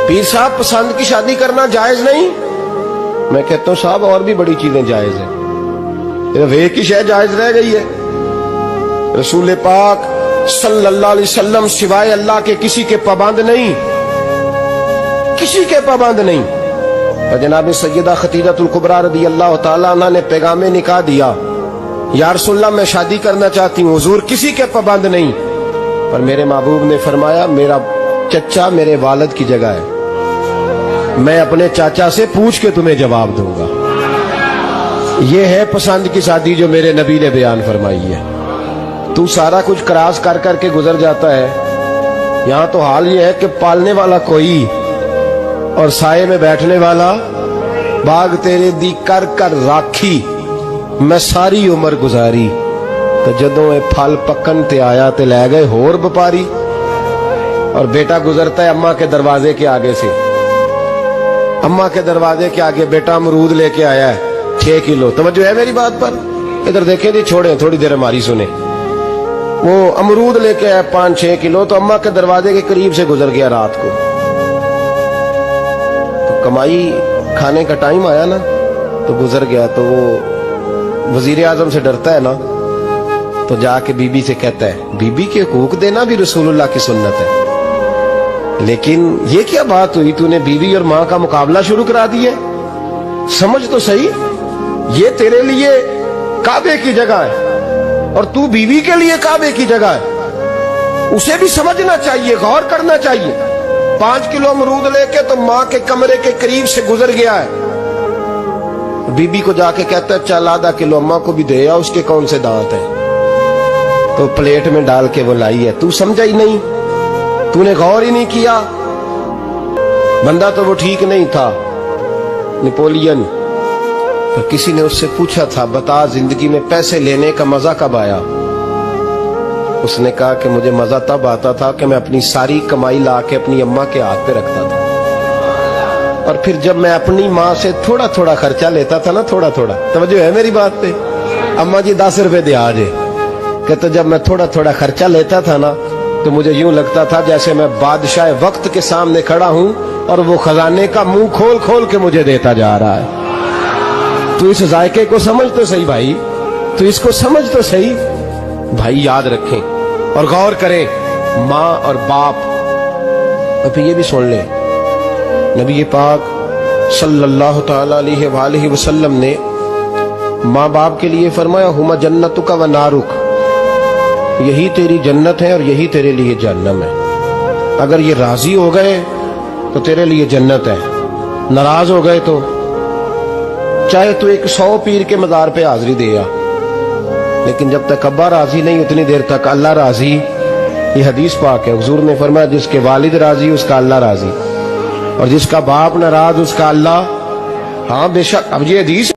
پیر صاحب پسند کی شادی کرنا جائز نہیں؟ میں کہتا ہوں صاحب اور بھی بڑی چیزیں جائز ہیں، صرف ایک ہی شے جائز رہ گئی ہے۔ رسول پاک صلی اللہ علیہ وسلم سوائے اللہ کے کسی کے پابند نہیں، کسی کے پابند نہیں۔ اور جناب سیدہ خدیجہ الکبریٰ رضی اللہ تعالیٰ عنہ نے پیغام نکاح دیا، یا رسول اللہ میں شادی کرنا چاہتی ہوں، حضور کسی کے پابند نہیں، پر میرے محبوب نے فرمایا میرا چچا میرے والد کی جگہ ہے، میں اپنے چاچا سے پوچھ کے تمہیں جواب دوں گا۔ یہ ہے پسند کی شادی جو میرے نبی نے بیان فرمائی ہے۔ تو سارا کچھ کراس کر کر کے گزر جاتا ہے، یہاں تو حال یہ ہے کہ پالنے والا کوئی اور سائے میں بیٹھنے والا، باغ تیرے دی کر کر راکھی میں ساری عمر گزاری، تو جدوں اے پھل پکن تے آیا تے لے گئے ہور بپاری۔ اور بیٹا گزرتا ہے اماں کے دروازے کے آگے سے، اماں کے دروازے کے آگے بیٹا امرود لے کے آیا ہے 6 کلو۔ توجہ ہے میری بات پر؟ ادھر دیکھیں جی، چھوڑیں تھوڑی دیر ہماری سنیں۔ وہ امرود لے کے آیا 5-6 کلو، تو اماں کے دروازے کے قریب سے گزر گیا رات کو، تو کمائی کھانے کا ٹائم آیا نا تو گزر گیا۔ تو وہ وزیر اعظم سے ڈرتا ہے نا، تو جا کے بی بی سے کہتا ہے بی بی کے حقوق دینا بھی رسول اللہ کی سنت ہے، لیکن یہ کیا بات ہوئی، تو نے بیوی اور ماں کا مقابلہ شروع کرا دیا؟ سمجھ تو صحیح، یہ تیرے لیے کعبے کی جگہ ہے اور تو بیوی کے لیے کعبے کی جگہ ہے، اسے بھی سمجھنا چاہیے، غور کرنا چاہیے۔ 5 کلو امرود لے کے تو ماں کے کمرے کے قریب سے گزر گیا ہے، بی بی کو جا کے کہتا ہے چل آدھا کلو اماں کو بھی دے آ، اس کے کون سے دانت ہیں، تو پلیٹ میں ڈال کے وہ لائی ہے۔ تو سمجھا ہی نہیں، تو نے غور ہی نہیں کیا۔ بندہ تو وہ ٹھیک نہیں تھا، نیپولین، تو کسی نے اس سے پوچھا تھا بتا زندگی میں پیسے لینے کا مزہ کب آیا؟ اس نے کہا کہ مجھے مزہ تب آتا تھا کہ میں اپنی ساری کمائی لا کے اپنی اماں کے ہاتھ پہ رکھتا تھا، اور پھر جب میں اپنی ماں سے تھوڑا تھوڑا خرچہ لیتا تھا نا، تھوڑا تھوڑا، توجہ ہے میری بات پہ؟ اماں جی 10 روپے دے آجے، کہ تو جب میں تھوڑا تھوڑا خرچہ لیتا تھا نا تو مجھے یوں لگتا تھا جیسے میں بادشاہ وقت کے سامنے کھڑا ہوں اور وہ خزانے کا منہ کھول کھول کے مجھے دیتا جا رہا ہے۔ تو اس ذائقے کو سمجھ تو صحیح بھائی، تو اس کو سمجھ تو صحیح بھائی، یاد رکھیں اور غور کریں۔ ماں اور باپ، اور پھر یہ بھی سن لیں، نبی پاک صلی اللہ تعالی علیہ وآلہ وسلم نے ماں باپ کے لیے فرمایا ہما جنتک و نارک، یہی تیری جنت ہے اور یہی تیرے لیے جہنم ہے۔ اگر یہ راضی ہو گئے تو تیرے لیے جنت ہے، ناراض ہو گئے تو چاہے تو 100 پیر کے مزار پہ حاضری دے آ، لیکن جب تک ابا راضی نہیں اتنی دیر تک اللہ راضی۔ یہ حدیث پاک ہے، حضور نے فرمایا جس کے والد راضی اس کا اللہ راضی، اور جس کا باپ ناراض اس کا اللہ، ہاں بے شک۔ اب یہ حدیث